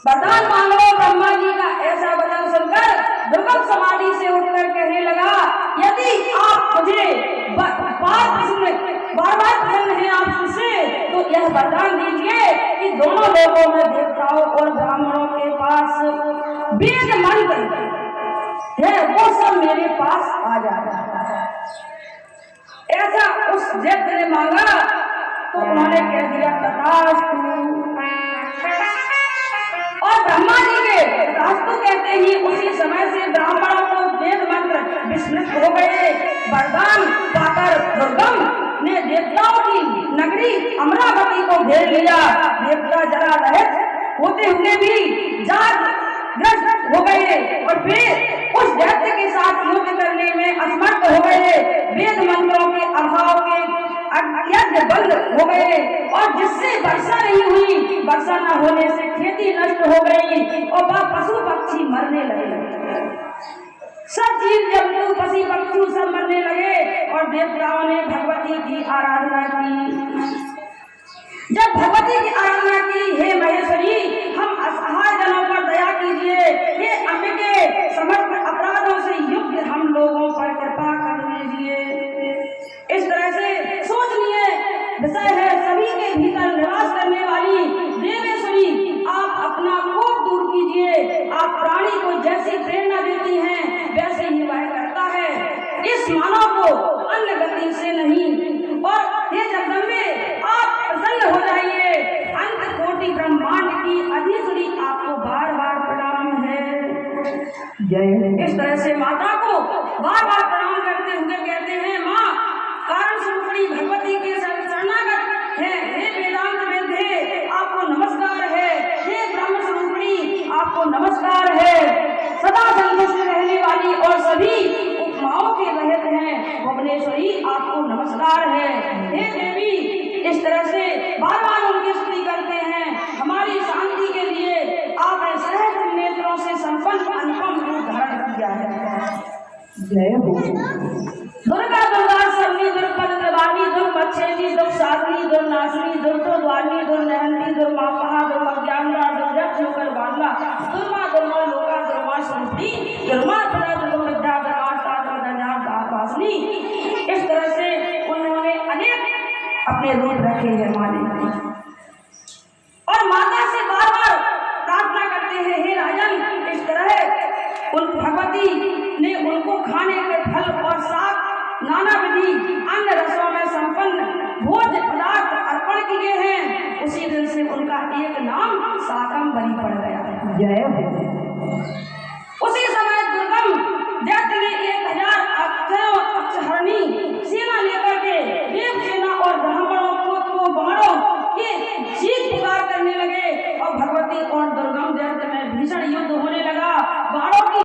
वरदान मांगो। ब्रह्मा जी का ऐसा वचन सुनकर दुर्गम समाधि से उठकर कहने लगा, यदि आप मुझे बार बार प्रसन्न हैं आपसे, तो यह वरदान दीजिए कि दोनों लोगों में देवताओं और ब्राह्मणों के पास वेद मंत्र है वो सब मेरे पास आ जाए। ऐसा उस दैत्य ने मांगा तो उन्होंने कह दिया तथास्तु। और ब्रह्मा जी के तथास्तु कहते ही उसी समय से ब्राह्मणों को वेद मंत्र विस्मृत हो गए। वरदान पाकर दुर्गम ने देवताओं की नगरी अमरावती को घेर लिया। देवता जरा रहित होते हुए भी जागृत हो गए और फिर उस दैत्य के साथ युद्ध करने में असमर्थ हो गए। वेद मंत्रों के अभाव के यज्ञ बंद हो गए और जिससे वर्षा नहीं हुई, वर्षा न होने से खेती नष्ट हो गई और वह पशु पक्षी मरने लगे। सब जीव जंतु पशु पक्षी सब मरने लगे और देवताओं ने भगवती की आराधना की। जब भगवती की आराधना की, हे महेश्वरी हम असहाय जनों पर दया कीजिए, हे अंबिके समस्त अपराधों से युक्त हम लोगों पर कृपा कर दीजिए। इस तरह से सोचनीय विषय है। सभी के भीतर निवास करने वाली देवेश्वरी आप अपना कोप दूर कीजिए। आप प्राणी को जैसी प्रेरणा देती हैं वैसे ही वह करता है। इस मानव को अन्य गति से नहीं। और हे जगदम्बे आप प्रसन्न हो जाइए। अंत कोटि ब्रह्मांड की अधीश्वरी आपको बार बार प्रणाम है। इस तरह से माता को बार बार प्रणाम करते हुए कहते हैं, माँ कारण स्वरूपी भगवती के शरणागत है। हे वेदांत वेद्ये आपको नमस्कार है। हे ब्रह्म स्वरूपी आपको नमस्कार है। सदा संतुष्ट रहने वाली और सभी उपमाओं के रहित हैं भुवनेश्वरी आपको नमस्कार है। हे देवी इस तरह से बार बार उनकी स्तुति करते हैं। हमारी शांति के लिए आपने सहज नेत्रों से संपन्न अनुपम रूप धारण किया है। जय हो। दुर्गा दुर्गा सर्वी दुर्पद द्रवाणी दुर्मच्छेदी दुर्साधनी दुर्नाशिनी दुर्दोद्वारिणी दुर्नहंती दुर्मापहा दुर्मज्ञानदा दुर्जक्षुकर बांगला दुर्मा दुर्मा लोका दुर्मा स्वरूपी दुर्मा दुर्गा दुर्गमविद्या दुर्माष्टा दुर्गंजावासिनी। इस तरह से उन्होंने अनेक अपने रूप रखे हैं माने। और माता से बार बार प्रार्थना करते हैं, हे राजन इस तरह उन भगवती ने उनको खाने के फल और साग नाना विधि अन्य रसों में संपन्न भोज पदार्थ अर्पण किए हैं। उसी दिन से उनका एक नाम शाकंभरी पड़ गया। जय हो।